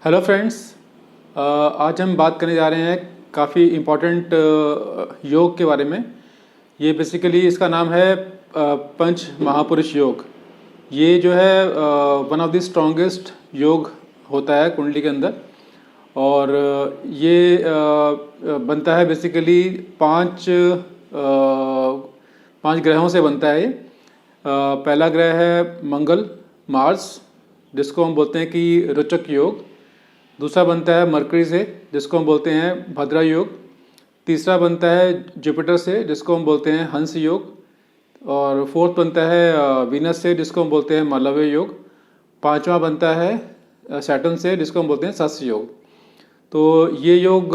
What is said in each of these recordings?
Hello friends. आज हम बात करने जा रहे हैं काफ़ी इम्पोर्टेंट योग के बारे में। ये बेसिकली इसका नाम है पंच महापुरुष योग। ये जो है वन ऑफ द स्ट्रॉन्गेस्ट योग होता है कुंडली के अंदर। और ये बनता है बेसिकली पांच ग्रहों से बनता है ये। पहला ग्रह है मंगल, मार्स, जिसको हम बोलते हैं कि रोचक योग। दूसरा बनता है मरकरी से, जिसको हम बोलते हैं भद्रा योग। तीसरा बनता है जुपिटर से, जिसको हम बोलते हैं हंस योग। और फोर्थ बनता है वीनस से, जिसको हम बोलते हैं मालव्य योग। पांचवा बनता है सैटर्न से, जिसको हम बोलते हैं सस्य योग। तो ये योग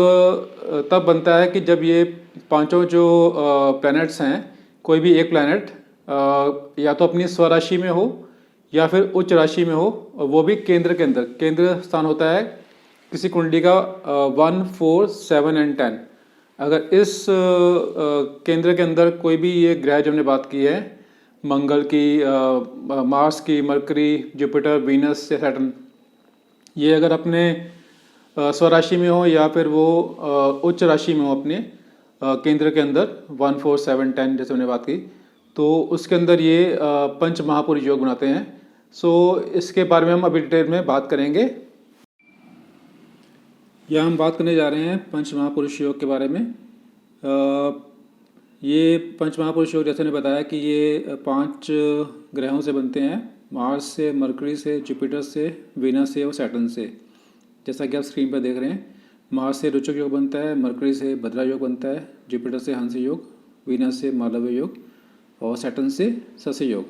तब बनता है कि जब ये पांचों जो प्लैनेट्स हैं, कोई भी एक प्लैनेट या तो अपनी स्वराशि में हो या फिर उच्च राशि में हो, और वो भी केंद्र के अंदर। केंद्र स्थान होता है किसी कुंडली का 1, 4, 7 एंड 10। अगर इस केंद्र के अंदर कोई भी ये ग्रह जो हमने बात की है, मंगल की, मार्स की, मरकरी, जुपिटर, वीनस या सैटर्न, ये अगर अपने स्वराशि में हो या फिर वो उच्च राशि में हो अपने केंद्र के अंदर 1, 4, 7, 10 जैसे हमने बात की, तो उसके अंदर ये पंच महापुरुष योग बनाते हैं। सो इसके बारे में हम अभी डिटेल में बात करेंगे। यहाँ हम बात करने जा रहे हैं पंच महापुरुष योग के बारे में। ये पंच महापुरुष योग जैसे ने बताया कि ये 5 ग्रहों से बनते हैं, मार्स से, मरकरी से, जुपिटर से, वीनस से और सैटर्न से। जैसा कि आप स्क्रीन पर देख रहे हैं, मार्स से रोचक योग बनता है, मरकरी से भद्रा योग बनता है, जुपिटर से हंस योग, वीनस से मालव्य योग और सैटर्न से सस्य योग।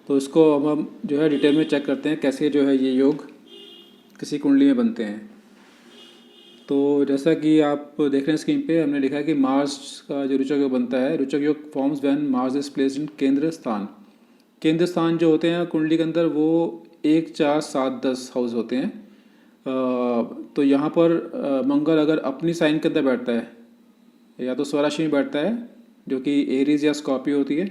तो इसको हम जो है डिटेल में चेक करते हैं कैसे जो है ये योग किसी कुंडली में बनते हैं। तो जैसा कि आप देख रहे हैं स्क्रीन पे, हमने लिखा है कि मार्स का जो रोचक योग बनता है, रोचक योग forms when Mars is placed in केंद्र स्थान। केंद्र स्थान जो होते हैं कुंडली के अंदर वो 1, 4, 7, 10 हाउस होते हैं। तो यहाँ पर मंगल अगर अपनी साइन के अंदर बैठता है, या तो स्वराशि में बैठता है जो कि एरीज या स्कॉर्पियो होती है,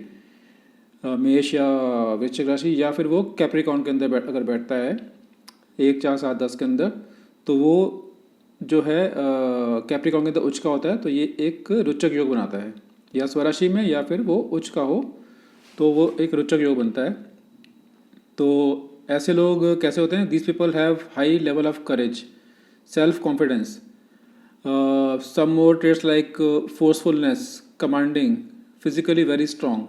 मेष या वृश्चिक राशि, या फिर वो कैप्रिकॉर्न के अंदर अगर बैठता है 1, 4, 7, 10 के अंदर, तो वो जो है कैप्रिकॉर्न के अंदर उच्च का होता है। तो ये एक रोचक योग बनाता है, या स्वराशि में या फिर वो उच्च का हो तो वो एक रोचक योग बनता है। तो ऐसे लोग कैसे होते हैं? These people have high level of courage, self confidence, some more traits like forcefulness, commanding, physically very strong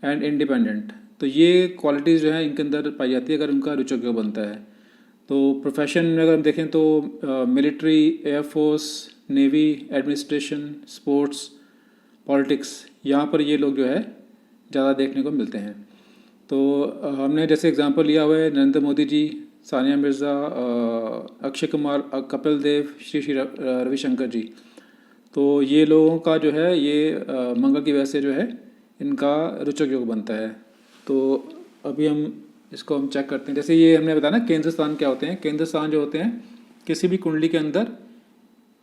and independent. तो ये क्वालिटीज़ जो है इनके अंदर पाई जाती है अगर उनका रोचक योग बनता है। तो प्रोफेशन में अगर हम देखें तो military, air force, navy, administration, sports, politics, यहाँ पर ये लोग जो है ज़्यादा देखने को मिलते हैं। तो हमने जैसे एग्जांपल लिया हुआ है नरेंद्र मोदी जी, सानिया मिर्ज़ा, अक्षय कुमार, कपिल देव, श्री श्री रविशंकर जी। तो ये लोगों का जो है ये मंगल की वजह से जो है इनका रोचक योग बनता है। तो अभी इसको हम चेक करते हैं। जैसे ये हमने बताया ना केंद्र स्थान क्या होते हैं। केंद्र स्थान जो होते हैं किसी भी कुंडली के अंदर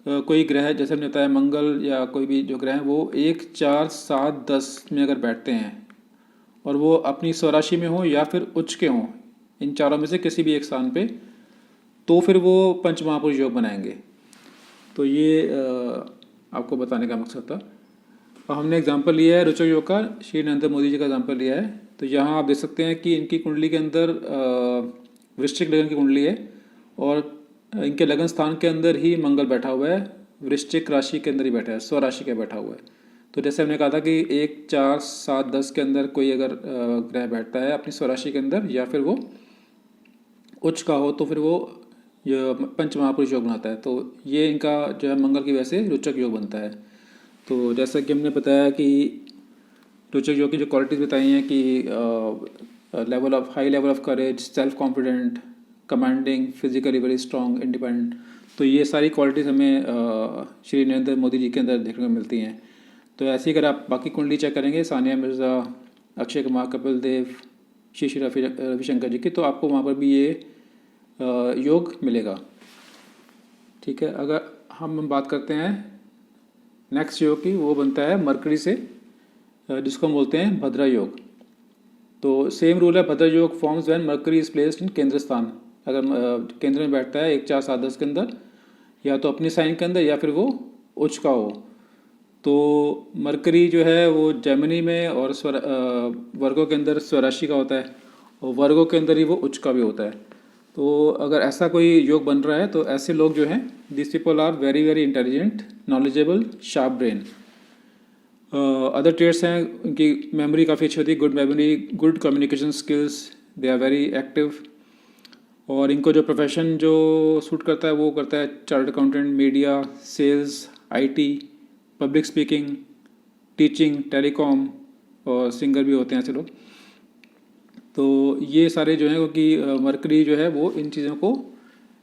कोई ग्रह, जैसे हमने बताया मंगल या कोई भी जो ग्रह है, वो 1, 4, 7, 10 में अगर बैठते हैं और वो अपनी स्वराशि में हो या फिर उच्च के हों, इन चारों में से किसी भी एक स्थान पे, तो फिर वो पंच महापुरुष योग बनाएंगे। तो ये आपको बताने का मकसद था। और हमने एग्जाम्पल लिया है रोचक योग का, श्री नरेंद्र मोदी जी का एग्जाम्पल लिया है। तो यहाँ आप देख सकते हैं कि इनकी कुंडली के अंदर वृश्चिक लगन की कुंडली है और इनके लगन स्थान के अंदर ही मंगल बैठा हुआ है, वृश्चिक राशि के अंदर ही बैठा है, स्वराशि के बैठा हुआ है। तो जैसे हमने कहा था कि 1, 4, 7, 10 के अंदर कोई अगर ग्रह बैठता है अपनी स्वराशि के अंदर या फिर वो उच्च का हो, तो फिर वो पंच महापुरुष योग बनाता है। तो ये इनका जो है मंगल की वजह से रोचक योग बनता है। तो जैसा कि हमने बताया कि रोचक योग की जो क्वालिटीज़ बताई हैं कि high level of courage, self confident, commanding, physically very strong, independent. तो ये सारी क्वालिटीज़ हमें श्री नरेंद्र मोदी जी के अंदर देखने को मिलती हैं। तो ऐसे ही अगर आप बाकी कुंडली चेक करेंगे, सानिया मिर्ज़ा, अक्षय कुमार, कपिल देव, श्री श्री रविशंकर जी की, तो आपको वहाँ पर भी ये योग मिलेगा। ठीक है। अगर हम बात करते हैं नेक्स्ट योग की, वो बनता है मरकरी से, जिसको हम बोलते हैं भद्रा योग। तो सेम रूल है, भद्रा योग forms when mercury is placed in केंद्र स्थान। अगर केंद्र में बैठता है 1 4 7 10 के अंदर, या तो अपनी साइन के अंदर या फिर वो उच्च का हो। तो मरकरी जो है वो जेमिनी में और वर्गों के अंदर स्वराशि का होता है, और वर्गों के अंदर ही वो उच्च का भी होता है। तो अगर ऐसा कोई योग बन रहा है तो ऐसे लोग जो हैं, this people are very very intelligent, knowledgeable, sharp brain. Other trades हैं, उनकी मेमोरी काफ़ी अच्छी होती है, good memory, good communication skills, they are very active. और इनको जो प्रोफेशन जो सूट करता है वो करता है chartered accountant, media, sales, IT, public speaking, teaching, telecom, और सिंगर भी होते हैं ऐसे लोग। तो ये सारे जो हैं, क्योंकि मरकरी जो है वो इन चीज़ों को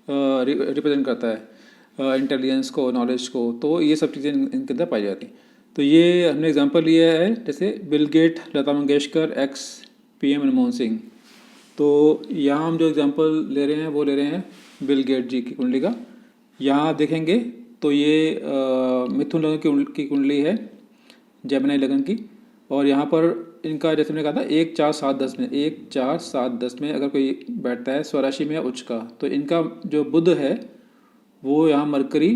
रिप्रेजेंट करता है, इंटेलिजेंस को, नॉलेज को, तो ये सब चीज़ें इनके अंदर पाई जाती हैं। तो ये हमने एग्जांपल लिया है, जैसे bill gate, Lata Mangeshkar, x PM Manmohan Singh. तो यहाँ हम जो एग्जांपल ले रहे हैं वो ले रहे हैं बिल गेट जी की कुंडली का। यहाँ आप देखेंगे तो ये मिथुन लगन की कुंडली है, जेमिनी लगन की, और यहाँ पर इनका जैसे मैंने कहा था 1 4 7 10 में, 1 4 7 10 में अगर कोई बैठता है स्वराशि में या उच्च का, तो इनका जो बुध है वो यहाँ मरकरी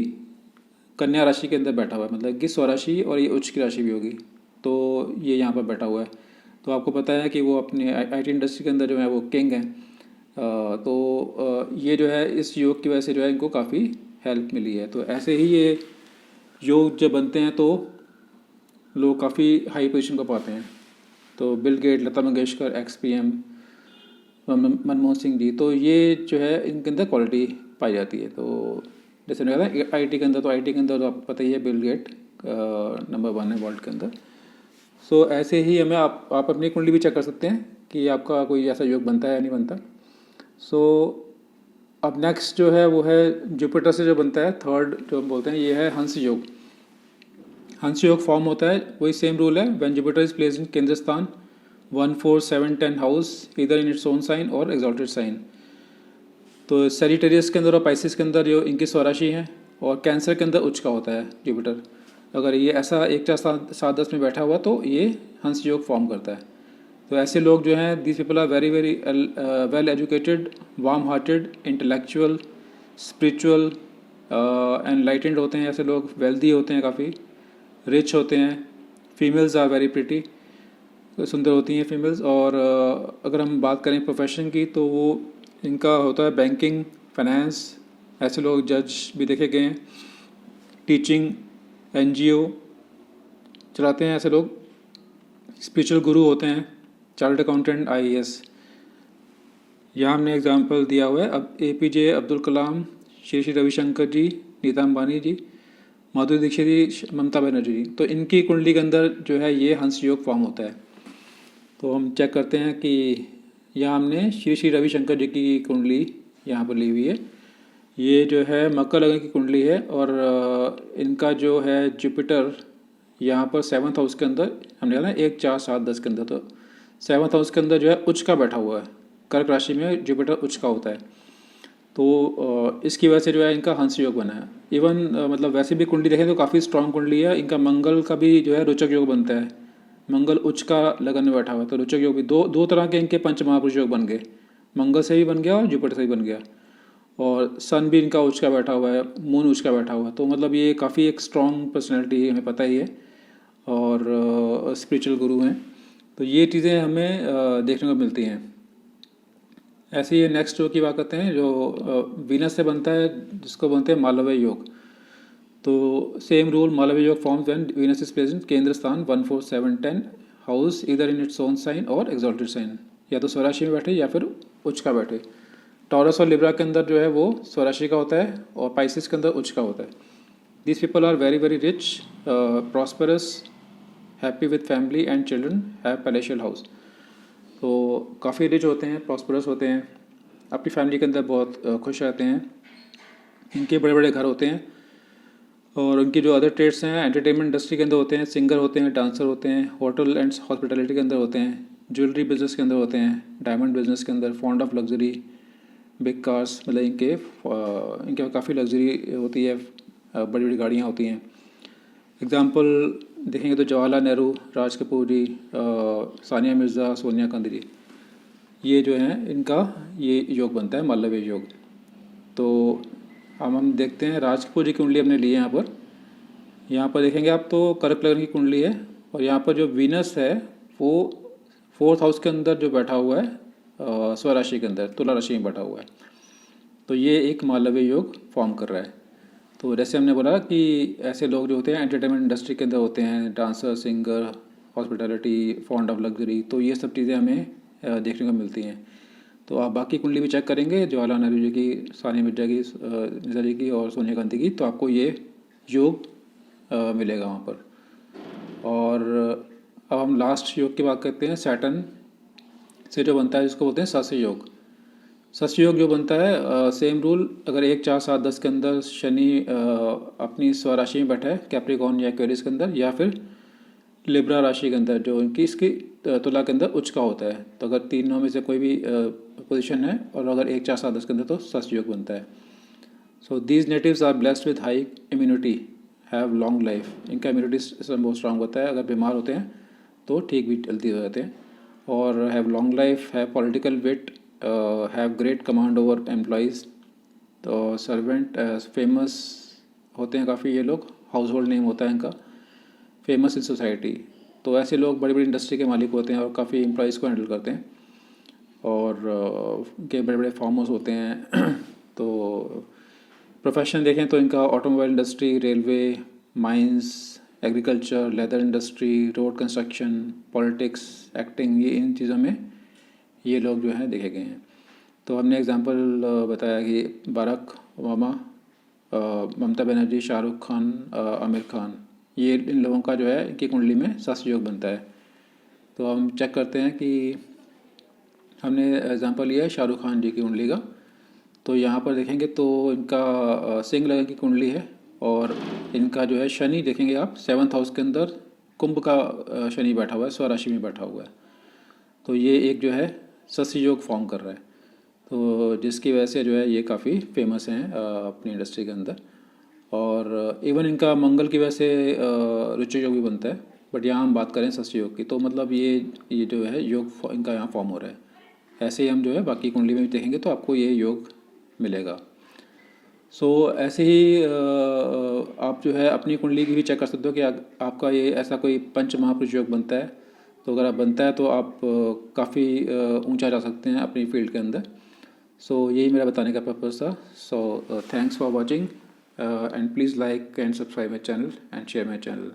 कन्या राशि के अंदर बैठा हुआ है, मतलब कि स्वराशि और ये उच्च की राशि भी होगी। तो ये यहाँ पर बैठा हुआ है। तो आपको पता है कि वो अपने आईटी इंडस्ट्री के अंदर जो है वो किंग हैं। ये जो है इस योग की वजह से जो है इनको काफ़ी हेल्प मिली है। तो ऐसे ही ये योग जब बनते हैं तो लोग काफ़ी हाई पोजीशन को पाते हैं। तो bill gate, Lata Mangeshkar, x PM Manmohan Singh ji, तो ये जो है इनके अंदर क्वालिटी पाई जाती है। तो जैसे मैंने कहा आईटी के अंदर, तो आईटी के अंदर तो आपको पता ही है बिल गेट नंबर 1 है वर्ल्ड के अंदर। सो ऐसे ही हमें आप अपनी कुंडली भी चेक कर सकते हैं कि आपका कोई ऐसा योग बनता है या नहीं बनता। सो अब नेक्स्ट जो है वो है जुपिटर से जो बनता है, थर्ड जो हम बोलते हैं, ये है हंस योग। हंस योग फॉर्म होता है, वही सेम रूल है, when Jupiter is placed in केंद्र स्थान 1 4 7 10 हाउस, इधर इन इट्स ओन साइन और एक्सॉल्टेड साइन। तो सेजिटेरियस के अंदर और पाइसिस के अंदर जो इनकी स्वराशि हैं, और कैंसर के अंदर उच्च का होता है जुपिटर। अगर ये ऐसा 1 4 7 10 में बैठा हुआ तो ये हंस योग फॉर्म करता है। तो ऐसे लोग जो हैं, these people are very very well educated, warm hearted, intellectual, spiritual, enlightened होते हैं। ऐसे लोग वेल्दी होते हैं, काफ़ी रिच होते हैं। फीमेल्स आर वेरी प्रिटी, सुंदर होती हैं फीमेल्स। और अगर हम बात करें प्रोफेशन की, तो वो इनका होता है बैंकिंग, फाइनेंस, ऐसे लोग जज भी देखे गए हैं, टीचिंग, एनजीओ चलाते हैं ऐसे लोग, स्पिरिचुअल गुरु होते हैं, चार्टर्ड अकाउंटेंट, आईएएस। यहाँ हमने एग्जांपल दिया हुआ है अब एपीजे अब्दुल कलाम, श्री श्री रविशंकर जी, नीता अंबानी जी, माधुरी दीक्षित जी, ममता बनर्जी जी। तो इनकी कुंडली के अंदर जो है ये हंस योग फॉर्म होता है। तो हम चेक करते हैं कि यहाँ हमने श्री श्री रविशंकर जी की कुंडली यहाँ पर ली हुई है। ये जो है मकर लगन की कुंडली है, और इनका जो है जुपिटर यहाँ पर 7th हाउस के अंदर, हमने कहा ना 1 4 7 10 के अंदर, तो 7th हाउस के अंदर जो है उच्च का बैठा हुआ है। कर्क राशि में जुपिटर उच्च का होता है। तो इसकी वजह से जो है इनका हंस योग बना है। इवन मतलब वैसे भी कुंडली देखें तो काफ़ी स्ट्रांग कुंडली है। इनका मंगल का भी जो है रोचक योग बनता है, मंगल उच्च का लगन में बैठा हुआ है। तो रोचक योग भी दो तरह के इनके पंच महापुरुष योग बन गए, मंगल से भी बन गया और जुपिटर से भी बन गया। और सन भी इनका उच्च का बैठा हुआ है, मून उच्च का बैठा हुआ है। तो मतलब ये काफ़ी एक स्ट्रॉन्ग पर्सनैलिटी है, हमें पता ही है, और स्पिरिचुअल गुरु हैं। तो ये चीज़ें हमें देखने को मिलती हैं। ऐसे ही नेक्स्ट योग की बात करते हैं जो वीनस से बनता है, जिसको बनते हैं मालव्य योग। तो सेम रूल, मालव्य योग forms when Venus is present केंद्र स्थान 1 4 7 10 हाउस, इधर इन इट्स ओन साइन और एक्सॉल्टेड साइन, या तो स्वराशि में बैठे या फिर उच्च का बैठे। टॉरस और लिब्रा के अंदर जो है वो स्वराशि का होता है, और पाइसिस के अंदर उच्च का होता है। These people are very very rich, prosperous, happy with family and children, have palatial house. तो काफ़ी रिच होते हैं, प्रॉस्परस होते हैं, अपनी फैमिली के अंदर बहुत खुश रहते हैं। इनके बड़े बड़े घर होते हैं, और उनकी जो अदर ट्रेड्स हैं एंटरटेनमेंट इंडस्ट्री के अंदर होते हैं, सिंगर होते हैं, डांसर होते हैं, होटल एंड हॉस्पिटैलिटी के अंदर होते हैं, ज्वेलरी बिजनेस के अंदर होते हैं, डायमंड बिजनेस के अंदर, fond of luxury, big cars, मतलब इनके काफ़ी लग्जरी होती है, बड़ी बड़ी गाड़ियाँ होती हैं। एग्जाम्पल देखेंगे तो जवाहरलाल नेहरू, राज कपूर जी, सानिया मिर्ज़ा, सोनिया गांधी जी। ये जो है इनका ये योग बनता है मालव्य योग। तो हम देखते हैं राजपूत जी की कुंडली हमने ली है यहाँ पर। यहाँ पर देखेंगे आप तो कर्क लग्न की कुंडली है और यहाँ पर जो वीनस है वो 4th हाउस के अंदर जो बैठा हुआ है स्वराशि के अंदर तुला राशि में बैठा हुआ है। तो ये एक मालव्य योग फॉर्म कर रहा है। तो जैसे हमने बोला कि ऐसे लोग जो होते हैं एंटरटेनमेंट इंडस्ट्री के अंदर होते हैं, dancer, singer, hospitality, fond of luxury, तो ये सब चीज़ें हमें देखने को मिलती हैं। तो आप बाकी कुंडली भी चेक करेंगे, जवाहरलाल नेहरू जी की, सानिया मिर्जा की, मिर्जा जी की और सोनिया गांधी की, तो आपको ये योग मिलेगा वहाँ पर। और अब हम लास्ट योग की बात करते हैं। सैटर्न से जो बनता है जिसको बोलते हैं सस्य योग। सस्य योग जो बनता है सेम रूल, अगर 1, 4, 7, 10 के अंदर शनि अपनी स्वराशि में बैठा है कैप्रिकॉर्न या एक्वेरियस के अंदर, या फिर लिब्रा राशि के अंदर जो इनकी इसकी तुला के अंदर उच्च का होता है। तो अगर तीनों में से कोई भी पोजीशन है और अगर 1, 4, 7, 10 के अंदर तो सस्य योग बनता है। So these natives are blessed with high immunity, have long life. इनका इम्यूनिटी सिस्टम बहुत स्ट्रांग होता है, अगर बीमार होते हैं तो ठीक भी जल्दी हो जाते हैं। और have long life, have political wit, have great command over employees, तो सर्वेंट, फेमस होते हैं काफ़ी ये लोग, हाउस होल्ड नेम होता है इनका, फेमस इन सोसाइटी। तो ऐसे लोग बड़ी बड़ी इंडस्ट्री के मालिक होते हैं और काफ़ी एम्प्लॉइज़ को हैंडल करते हैं और के बड़े बड़े फार्म हाउस होते हैं। तो प्रोफेशन देखें तो इनका automobile industry, railway, mines, agriculture, leather industry, road construction, politics, acting, ये इन चीज़ों में ये लोग जो हैं देखे गए हैं। तो हमने एग्जांपल बताया कि बराक ओबामा, ममता बनर्जी, शाहरुख खान, आमिर खान, ये इन लोगों का जो है इनकी कुंडली में सस्य योग बनता है। तो हम चेक करते हैं कि हमने एग्जांपल लिया है शाहरुख खान जी की कुंडली का। तो यहाँ पर देखेंगे तो इनका सिंह लग्न की कुंडली है और इनका जो है शनि देखेंगे आप 7th हाउस के अंदर कुंभ का शनि बैठा हुआ है, स्वराशि में बैठा हुआ है। तो ये एक जो है सस्य योग फॉर्म कर रहा है, तो जिसकी वजह से जो है ये काफ़ी फेमस हैं अपनी इंडस्ट्री के अंदर। और इवन इनका मंगल की वजह से रुचि योग भी बनता है, बट यहाँ हम बात करें सस्य योग की। तो मतलब ये जो है योग इनका यहाँ फॉर्म हो रहा है। ऐसे ही हम जो है बाकी कुंडली में भी देखेंगे तो आपको ये योग मिलेगा। सो ऐसे ही आप जो है अपनी कुंडली की भी चेक कर सकते हो कि आपका ये ऐसा कोई पंच महापुरुष योग बनता है। तो अगर आप बनता है तो आप काफ़ी ऊंचा जा सकते हैं अपनी फील्ड के अंदर। सो यही मेरा बताने का पर्पज़ था। So thanks for watching and please like and subscribe my channel and share my channel.